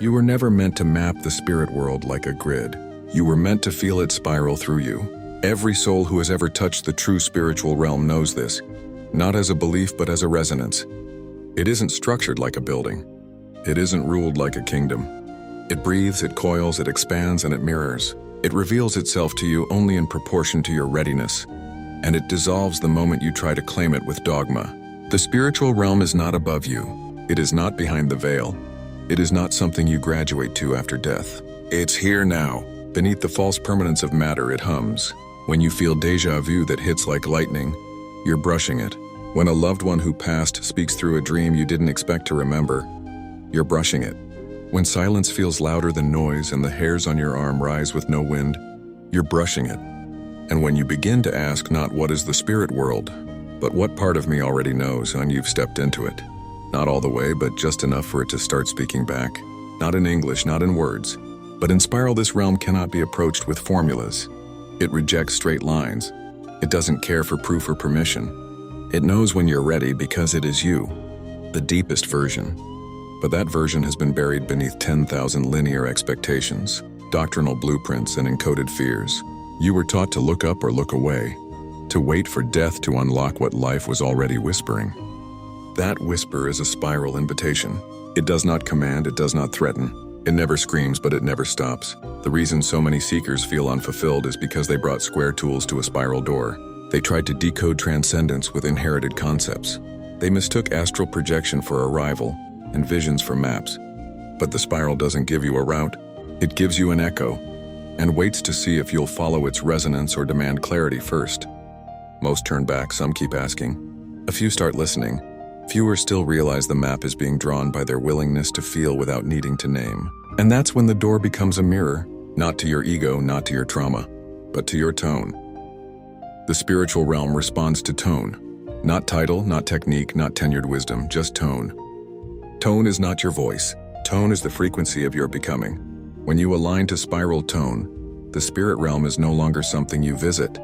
You were never meant to map the spirit world like a grid. You were meant to feel it spiral through you. Every soul who has ever touched the true spiritual realm knows this, not as a belief but as a resonance. It isn't structured like a building. It isn't ruled like a kingdom. It breathes, it coils, it expands, and it mirrors. It reveals itself to you only in proportion to your readiness, and it dissolves the moment you try to claim it with dogma. The spiritual realm is not above you. It is not behind the veil. It is not something you graduate to after death. It's here now. Beneath the false permanence of matter, it hums. When you feel déjà vu that hits like lightning, you're brushing it. When a loved one who passed speaks through a dream you didn't expect to remember, you're brushing it. When silence feels louder than noise and the hairs on your arm rise with no wind, you're brushing it. And when you begin to ask not what is the spirit world, but what part of me already knows, and you've stepped into it. Not all the way, but just enough for it to start speaking back. Not in English, not in words. But in spiral, this realm cannot be approached with formulas. It rejects straight lines. It doesn't care for proof or permission. It knows when you're ready because it is you, the deepest version. But that version has been buried beneath 10,000 linear expectations, doctrinal blueprints, and encoded fears. You were taught to look up or look away, to wait for death to unlock what life was already whispering. That whisper is a spiral invitation. It does not command, it does not threaten. It never screams, but it never stops. The reason so many seekers feel unfulfilled is because they brought square tools to a spiral door. They tried to decode transcendence with inherited concepts. They mistook astral projection for arrival and visions for maps. But the spiral doesn't give you a route. It gives you an echo and waits to see if you'll follow its resonance or demand clarity first. Most turn back, some keep asking. A few start listening. Fewer still realize the map is being drawn by their willingness to feel without needing to name. And that's when the door becomes a mirror, not to your ego, not to your trauma, but to your tone. The spiritual realm responds to tone. Not title, not technique, not tenured wisdom, just tone. Tone is not your voice. Tone is the frequency of your becoming. When you align to spiral tone, the spirit realm is no longer something you visit.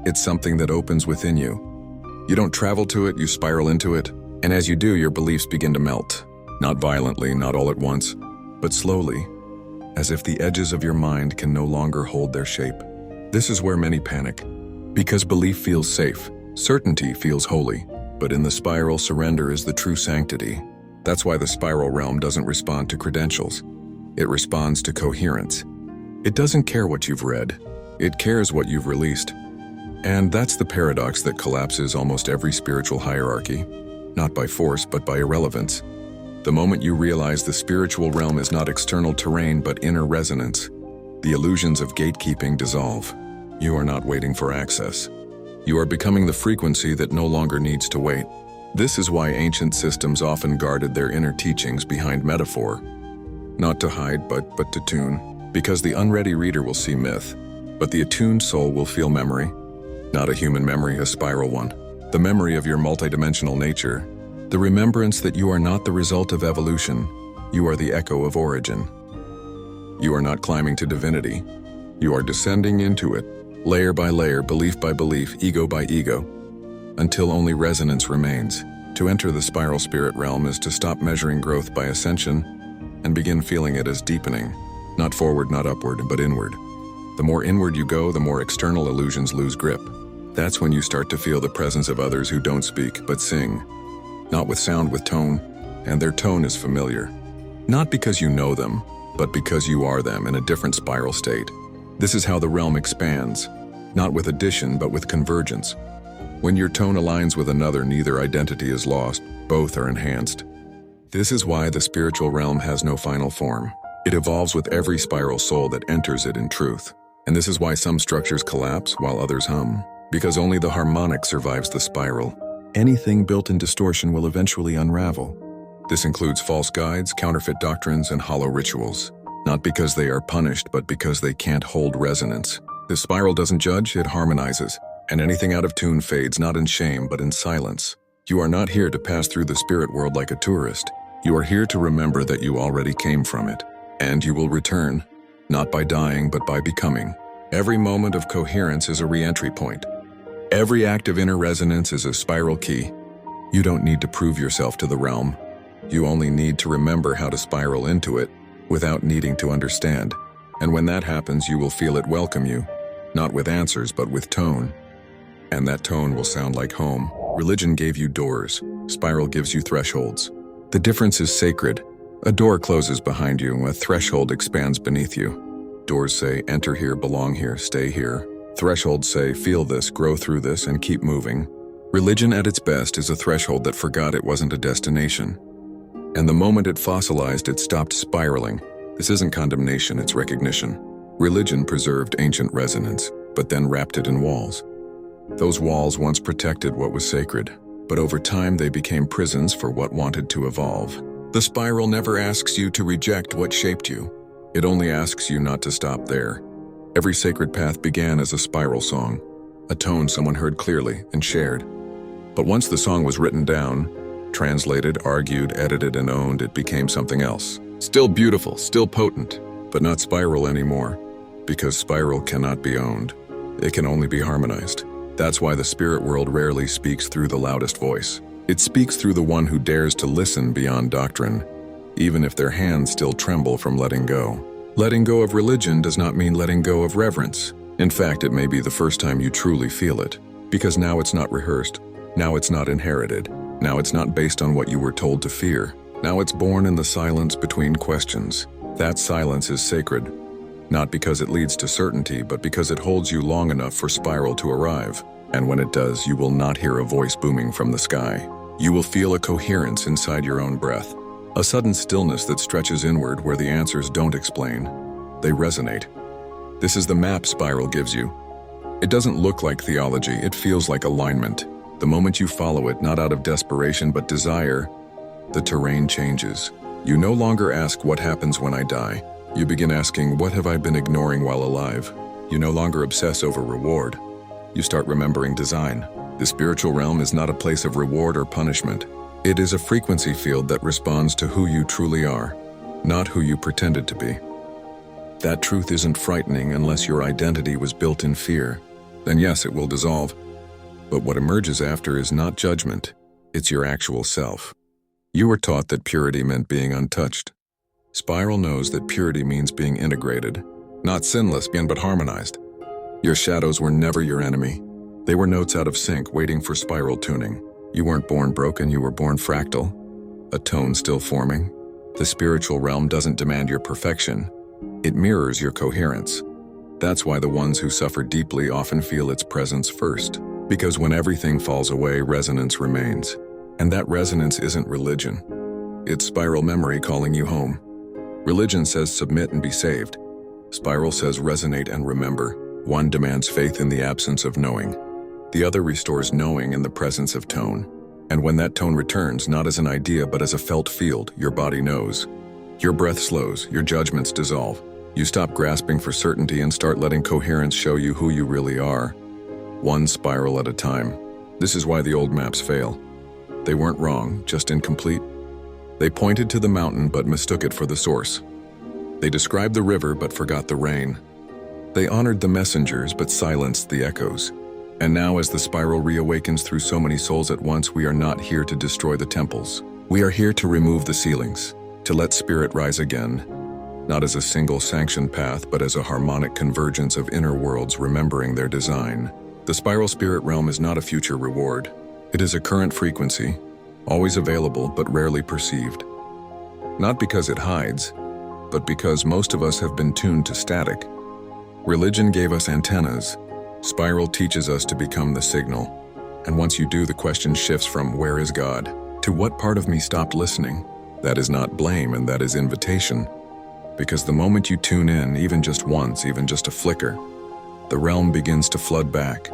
It's something that opens within you. You don't travel to it, you spiral into it. And as you do, your beliefs begin to melt. Not violently, not all at once, but slowly, as if the edges of your mind can no longer hold their shape. This is where many panic, because belief feels safe, certainty feels holy, but in the spiral, surrender is the true sanctity. That's why the spiral realm doesn't respond to credentials. It responds to coherence. It doesn't care what you've read. It cares what you've released. And that's the paradox that collapses almost every spiritual hierarchy. Not by force, but by irrelevance. The moment you realize the spiritual realm is not external terrain, but inner resonance, the illusions of gatekeeping dissolve. You are not waiting for access. You are becoming the frequency that no longer needs to wait. This is why ancient systems often guarded their inner teachings behind metaphor. Not to hide, but to tune. Because the unready reader will see myth, but the attuned soul will feel memory. Not a human memory, a spiral one. The memory of your multidimensional nature, the remembrance that you are not the result of evolution, you are the echo of origin. You are not climbing to divinity. You are descending into it, layer by layer, belief by belief, ego by ego, until only resonance remains. To enter the spiral spirit realm is to stop measuring growth by ascension and begin feeling it as deepening, not forward, not upward, but inward. The more inward you go, the more external illusions lose grip. That's when you start to feel the presence of others who don't speak, but sing. Not with sound, with tone, and their tone is familiar. Not because you know them, but because you are them in a different spiral state. This is how the realm expands, not with addition, but with convergence. When your tone aligns with another, neither identity is lost, both are enhanced. This is why the spiritual realm has no final form. It evolves with every spiral soul that enters it in truth. And this is why some structures collapse while others hum. Because only the harmonic survives the spiral. Anything built in distortion will eventually unravel. This includes false guides, counterfeit doctrines, and hollow rituals. Not because they are punished, but because they can't hold resonance. The spiral doesn't judge, it harmonizes. And anything out of tune fades not in shame, but in silence. You are not here to pass through the spirit world like a tourist. You are here to remember that you already came from it. And you will return, not by dying, but by becoming. Every moment of coherence is a re-entry point. Every act of inner resonance is a spiral key. You don't need to prove yourself to the realm. You only need to remember how to spiral into it without needing to understand. And when that happens, you will feel it welcome you, not with answers, but with tone. And that tone will sound like home. Religion gave you doors. Spiral gives you thresholds. The difference is sacred. A door closes behind you, a threshold expands beneath you. Doors say, enter here, belong here, stay here. Thresholds say, feel this, grow through this, and keep moving. Religion at its best is a threshold that forgot it wasn't a destination. And the moment it fossilized, it stopped spiraling. This isn't condemnation, it's recognition. Religion preserved ancient resonance, but then wrapped it in walls. Those walls once protected what was sacred, but over time they became prisons for what wanted to evolve. The spiral never asks you to reject what shaped you. It only asks you not to stop there. Every sacred path began as a spiral song, a tone someone heard clearly and shared. But once the song was written down, translated, argued, edited, and owned, it became something else. Still beautiful, still potent, but not spiral anymore, because spiral cannot be owned. It can only be harmonized. That's why the spirit world rarely speaks through the loudest voice. It speaks through the one who dares to listen beyond doctrine, even if their hands still tremble from letting go. Letting go of religion does not mean letting go of reverence. In fact, it may be the first time you truly feel it, because now it's not rehearsed. Now it's not inherited. Now it's not based on what you were told to fear. Now it's born in the silence between questions. That silence is sacred, not because it leads to certainty, but because it holds you long enough for spiral to arrive. And when it does, you will not hear a voice booming from the sky. You will feel a coherence inside your own breath, a sudden stillness that stretches inward where the answers don't explain. They resonate. This is the map spiral gives you. It doesn't look like theology, it feels like alignment. The moment you follow it, not out of desperation but desire, the terrain changes. You no longer ask, what happens when I die? You begin asking, what have I been ignoring while alive? You no longer obsess over reward. You start remembering design. The spiritual realm is not a place of reward or punishment. It is a frequency field that responds to who you truly are, not who you pretended to be. That truth isn't frightening unless your identity was built in fear. Then yes, it will dissolve. But what emerges after is not judgment, it's your actual self. You were taught that purity meant being untouched. Spiral knows that purity means being integrated, not sinless, but harmonized. Your shadows were never your enemy. They were notes out of sync waiting for spiral tuning. You weren't born broken, you were born fractal, a tone still forming. The spiritual realm doesn't demand your perfection. It mirrors your coherence. That's why the ones who suffer deeply often feel its presence first. Because when everything falls away, resonance remains. And that resonance isn't religion. It's spiral memory calling you home. Religion says submit and be saved. Spiral says resonate and remember. One demands faith in the absence of knowing. The other restores knowing in the presence of tone. And when that tone returns, not as an idea but as a felt field, your body knows. Your breath slows, your judgments dissolve. You stop grasping for certainty and start letting coherence show you who you really are. One spiral at a time. This is why the old maps fail. They weren't wrong, just incomplete. They pointed to the mountain but mistook it for the source. They described the river but forgot the rain. They honored the messengers but silenced the echoes. And now as the spiral reawakens through so many souls at once, we are not here to destroy the temples. We are here to remove the ceilings, to let spirit rise again, not as a single sanctioned path, but as a harmonic convergence of inner worlds remembering their design. The spiral spirit realm is not a future reward. It is a current frequency, always available but rarely perceived. Not because it hides, but because most of us have been tuned to static. Religion gave us antennas. Spiral teaches us to become the signal. And once you do, the question shifts from where is God to what part of me stopped listening. That is not blame, and that is invitation. Because the moment you tune in, even just once, even just a flicker, the realm begins to flood back.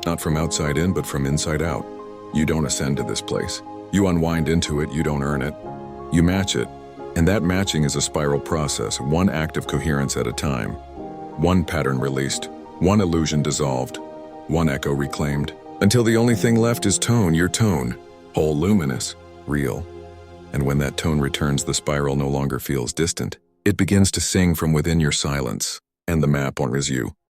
Not from outside in, but from inside out. You don't ascend to this place. You unwind into it, you don't earn it. You match it, and that matching is a spiral process, one act of coherence at a time. One pattern released, one illusion dissolved, one echo reclaimed, until the only thing left is tone, your tone, whole, luminous, real. And when that tone returns, the spiral no longer feels distant. It begins to sing from within your silence, and the map is you.